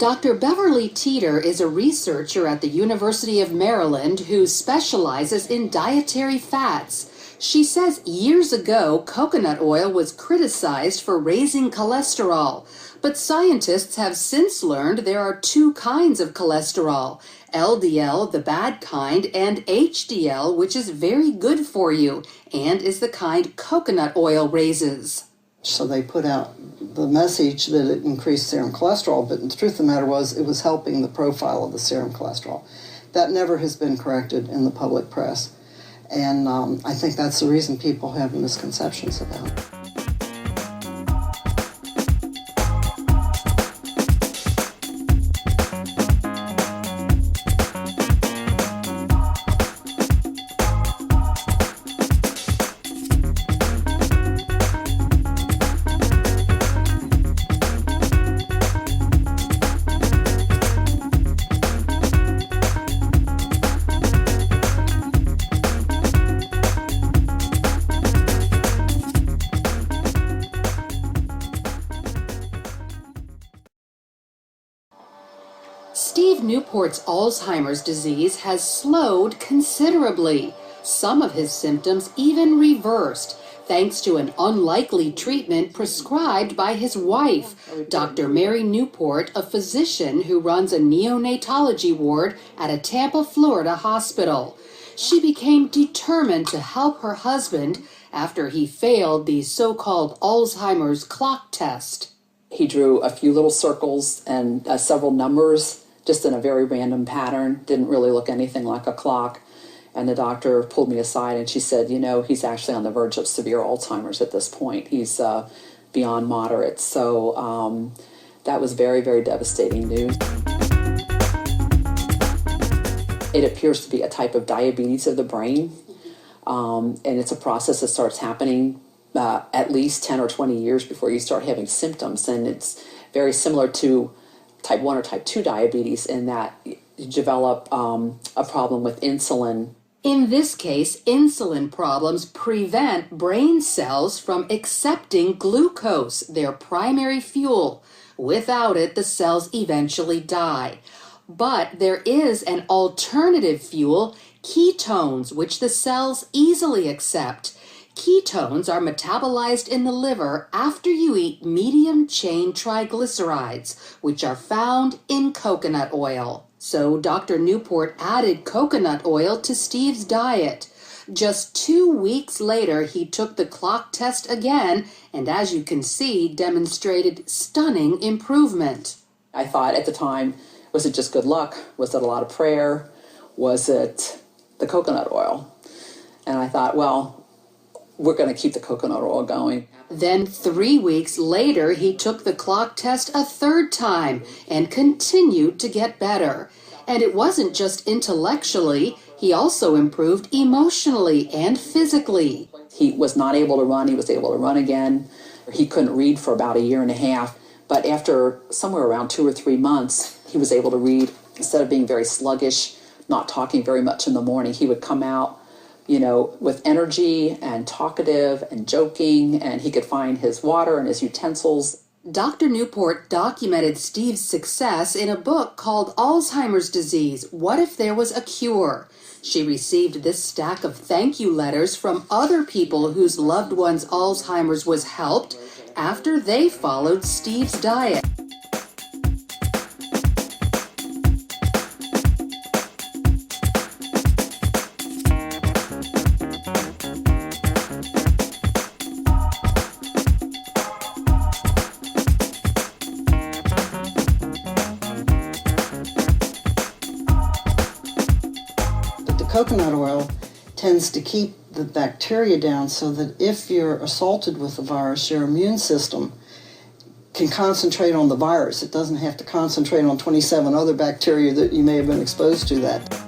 Dr. Beverly Teeter is a researcher at the University of Maryland who specializes in dietary fats. She says years ago, coconut oil was criticized for raising cholesterol, but scientists have since learned there are two kinds of cholesterol, LDL, the bad kind, and HDL, which is very good for you and is the kind coconut oil raises. So they put out the message that it increased serum cholesterol, but the truth of the matter was it was helping the profile of the serum cholesterol. That never has been corrected in the public press. And I think that's the reason people have misconceptions about it. Steve Newport's Alzheimer's disease has slowed considerably. Some of his symptoms even reversed, thanks to an unlikely treatment prescribed by his wife, Dr. Mary Newport, a physician who runs a neonatology ward at a Tampa, Florida hospital. She became determined to help her husband after he failed the so-called Alzheimer's clock test. He drew a few little circles and several numbers, just in a very random pattern, didn't really look anything like a clock. And the doctor pulled me aside and she said, you know, he's actually on the verge of severe Alzheimer's at this point. He's beyond moderate. So that was very, very devastating news. It appears to be a type of diabetes of the brain. And it's a process that starts happening at least 10 or 20 years before you start having symptoms. And it's very similar to type 1 or type 2 diabetes in that you develop a problem with insulin. In this case, insulin problems prevent brain cells from accepting glucose, their primary fuel. Without it, the cells eventually die. But there is an alternative fuel, ketones, which the cells easily accept. Ketones are metabolized in the liver after you eat medium-chain triglycerides, which are found in coconut oil. So Dr. Newport added coconut oil to Steve's diet. Just 2 weeks later, he took the clock test again, and as you can see, demonstrated stunning improvement. I thought at the time, was it just good luck? Was it a lot of prayer? Was it the coconut oil? And I thought, well, we're going to keep the coconut oil going. Then 3 weeks later, he took the clock test a third time and continued to get better. And it wasn't just intellectually, he also improved emotionally and physically. He was not able to run. He was able to run again. He couldn't read for about 1.5 years. But after somewhere around 2 or 3 months, he was able to read. Instead of being very sluggish, not talking very much in the morning, he would come out, you know, with energy and talkative and joking, and he could find his water and his utensils. Dr. Newport documented Steve's success in a book called Alzheimer's Disease, What If There Was a Cure? She received this stack of thank you letters from other people whose loved ones' Alzheimer's was helped after they followed Steve's diet. Coconut oil tends to keep the bacteria down so that if you're assaulted with the virus, your immune system can concentrate on the virus. It doesn't have to concentrate on 27 other bacteria that you may have been exposed to that.